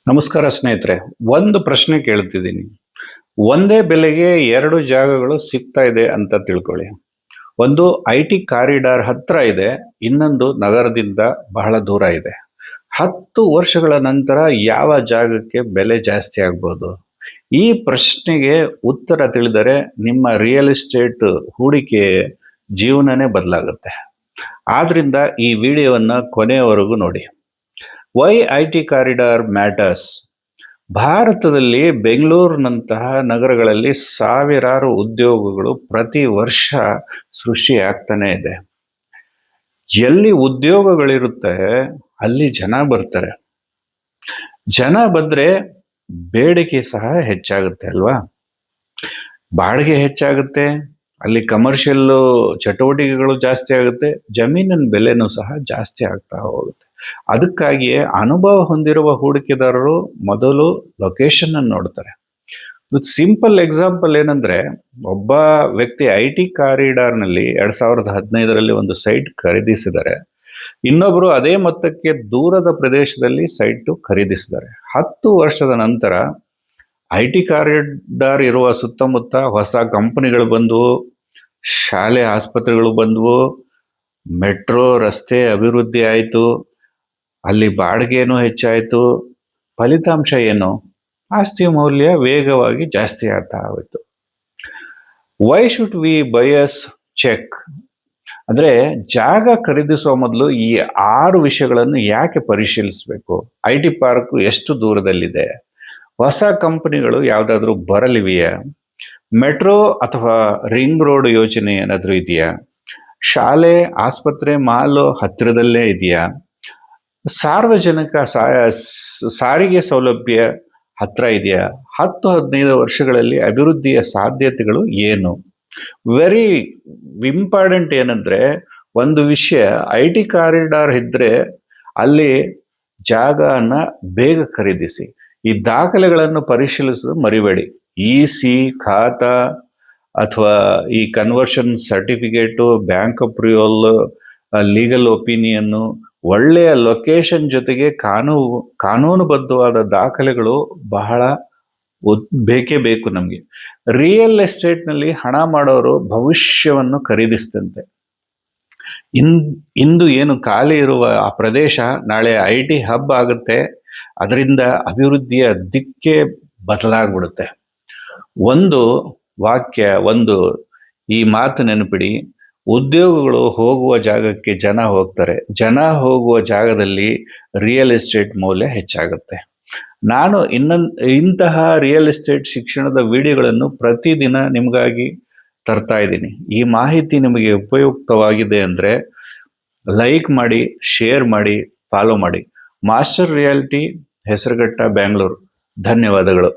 ನಮಸ್ಕಾರ ಸ್ನೇಹಿತರೆ. ಒಂದು ಪ್ರಶ್ನೆ ಕೇಳ್ತಿದ್ದೀನಿ. ಒಂದೇ ಬೆಲೆಗೆ ಎರಡು ಜಾಗಗಳು ಸಿಗ್ತಾ ಇದೆ ಅಂತ ತಿಳ್ಕೊಳ್ಳಿ. ಒಂದು ಐ.ಟಿ. ಕಾರಿಡಾರ್ ಹತ್ರ ಇದೆ, ಇನ್ನೊಂದು ನಗರದಿಂದ ಬಹಳ ದೂರ ಇದೆ. 10 ವರ್ಷಗಳ ನಂತರ ಯಾವ ಜಾಗಕ್ಕೆ ಬೆಲೆ ಜಾಸ್ತಿ ಆಗ್ಬೋದು? ಈ ಪ್ರಶ್ನೆಗೆ ಉತ್ತರ ತಿಳಿದರೆ ನಿಮ್ಮ ರಿಯಲ್ ಎಸ್ಟೇಟ್ ಹೂಡಿಕೆ ಜೀವನನೇ ಬದಲಾಗುತ್ತೆ. ಆದ್ರಿಂದ ಈ ವಿಡಿಯೋವನ್ನ ಕೊನೆಯವರೆಗೂ ನೋಡಿ. Why IT. Corridor matters. ಭಾರತದಲ್ಲಿ ಬೆಂಗಳೂರಿನಂತಹ ನಗರಗಳಲ್ಲಿ ಸಾವಿರಾರು ಉದ್ಯೋಗಗಳು ಪ್ರತಿ ವರ್ಷ ಸೃಷ್ಟಿಯಾಗ್ತಾನೆ ಇದೆ. ಎಲ್ಲಿ ಉದ್ಯೋಗಗಳಿರುತ್ತೆ ಅಲ್ಲಿ ಜನ ಬರ್ತಾರೆ. ಜನ ಬಂದ್ರೆ ಬೇಡಿಕೆ ಸಹ ಹೆಚ್ಚಾಗುತ್ತೆ ಅಲ್ವಾ? ಬಾಡಿಗೆ ಹೆಚ್ಚಾಗುತ್ತೆ, ಅಲ್ಲಿ ಕಮರ್ಷಿಯಲ್ ಚಟುವಟಿಕೆಗಳು ಜಾಸ್ತಿ ಆಗುತ್ತೆ, ಜಮೀನಿನ ಬೆಲೆನೂ ಸಹ ಜಾಸ್ತಿ ಆಗ್ತಾ ಹೋಗುತ್ತೆ. ಅದಕ್ಕಾಗಿಯೇ ಅನುಭವ ಹೊಂದಿರುವ ಹೂಡಿಕೆದಾರರು ಮೊದಲು ಲೊಕೇಶನ್ ಅನ್ನು ನೋಡ್ತಾರೆ. ಸಿಂಪಲ್ ಎಕ್ಸಾಂಪಲ್ ಏನಂದ್ರೆ, ಒಬ್ಬ ವ್ಯಕ್ತಿ ಐ.ಟಿ. ಕಾರಿಡಾರ್ನಲ್ಲಿ 2015ರಲ್ಲಿ ಒಂದು ಸೈಟ್ ಖರೀದಿಸಿದರೆ, ಇನ್ನೊಬ್ರು ಅದೇ ಮೊತ್ತಕ್ಕೆ ದೂರದ ಪ್ರದೇಶದಲ್ಲಿ ಸೈಟ್ ಖರೀದಿಸಿದ್ದಾರೆ. 10 ವರ್ಷದ ನಂತರ ಐ.ಟಿ. ಕಾರಿಡಾರ್ ಇರುವ ಸುತ್ತಮುತ್ತ ಹೊಸ ಕಂಪನಿಗಳು ಬಂದವು, ಶಾಲೆ ಆಸ್ಪತ್ರೆಗಳು ಬಂದವು, ಮೆಟ್ರೋ ರಸ್ತೆ ಅಭಿವೃದ್ಧಿ ಆಯಿತು, ಅಲ್ಲಿ ಬಾಡಿಗೆನೂ ಹೆಚ್ಚಾಯಿತು. ಫಲಿತಾಂಶ ಏನು? ಆಸ್ತಿ ಮೌಲ್ಯ ವೇಗವಾಗಿ ಜಾಸ್ತಿ ಆಗ್ತಾ ಹೋಯಿತು. Why should we bias check? ಅಂದ್ರೆ ಜಾಗ ಖರೀದಿಸುವ ಮೊದಲು ಈ 6 ವಿಷಯಗಳನ್ನು ಯಾಕೆ ಪರಿಶೀಲಿಸಬೇಕು? ಐ.ಟಿ. ಪಾರ್ಕ್ ಎಷ್ಟು ದೂರದಲ್ಲಿದೆ? ಹೊಸ ಕಂಪನಿಗಳು ಯಾವುದಾದ್ರೂ ಬರಲಿವೆಯಾ? ಮೆಟ್ರೋ ಅಥವಾ ರಿಂಗ್ ರೋಡ್ ಯೋಜನೆ ಏನಾದರೂ ಇದೆಯಾ? ಶಾಲೆ ಆಸ್ಪತ್ರೆ ಮಾಲ್ ಹತ್ತಿರದಲ್ಲೇ ಇದೆಯಾ? ಸಾರ್ವಜನಿಕ ಸಾರಿಗೆ ಸೌಲಭ್ಯ ಹತ್ರ ಇದೆಯಾ? 10-15 ವರ್ಷಗಳಲ್ಲಿ ಅಭಿವೃದ್ಧಿಯ ಸಾಧ್ಯತೆಗಳು ಏನು? ವೆರಿ ಇಂಪಾರ್ಟೆಂಟ್ ಏನಂದ್ರೆ, ಒಂದು ವಿಷಯ, ಐ.ಟಿ. ಕಾರಿಡಾರ್ ಇದ್ರೆ ಅಲ್ಲಿ ಜಾಗನ ಬೇಗ ಖರೀದಿಸಿ. ಈ ದಾಖಲೆಗಳನ್ನು ಪರಿಶೀಲಿಸೋದು ಮರಿಬೇಡಿ. ಇ.ಸಿ. ಖಾತಾ ಅಥವಾ ಈ conversion certificate, bank approval, legal opinion, ಒಳ್ಳೆಯ ಲೊಕೇಶನ್ ಜೊತೆಗೆ ಕಾನೂನುಬದ್ಧವಾದ ದಾಖಲೆಗಳು ಬಹಳ ಬೇಕೇ ಬೇಕು ನಮಗೆ. ರಿಯಲ್ ಎಸ್ಟೇಟ್ನಲ್ಲಿ ಹಣ ಮಾಡೋರು ಭವಿಷ್ಯವನ್ನು ಖರೀದಿಸ್ತಂತೆ. ಇಂದು ಏನು ಖಾಲಿ ಇರುವ ಆ ಪ್ರದೇಶ ನಾಳೆ ಐ.ಟಿ. ಹಬ್ ಆಗುತ್ತೆ. ಅದರಿಂದ ಅಭಿವೃದ್ಧಿಯ ದಿಕ್ಕೇ ಬದಲಾಗ್ಬಿಡುತ್ತೆ. ಒಂದು ವಾಕ್ಯ, ಈ ಮಾತು ನೆನಪಿಡಿ: ಉದ್ಯೋಗಗಳು ಹೋಗುವ ಜಾಗಕ್ಕೆ ಜನ ಹೋಗ್ತಾರೆ, ಜನ ಹೋಗುವ ಜಾಗದಲ್ಲಿ ರಿಯಲ್ ಎಸ್ಟೇಟ್ ಮೌಲ್ಯ ಹೆಚ್ಚಾಗುತ್ತೆ. ನಾನು ಇಂತಹ ರಿಯಲ್ ಎಸ್ಟೇಟ್ ಶಿಕ್ಷಣದ ವಿಡಿಯೋಗಳನ್ನು ಪ್ರತಿದಿನ ನಿಮಗಾಗಿ ತರ್ತಾ ಇದ್ದೀನಿ. ಈ ಮಾಹಿತಿ ನಿಮಗೆ ಉಪಯುಕ್ತವಾಗಿದೆ ಅಂದರೆ ಲೈಕ್ ಮಾಡಿ, ಶೇರ್ ಮಾಡಿ, ಫಾಲೋ ಮಾಡಿ. Master reality, Hesaraghatta, Bengaluru. ಧನ್ಯವಾದಗಳು.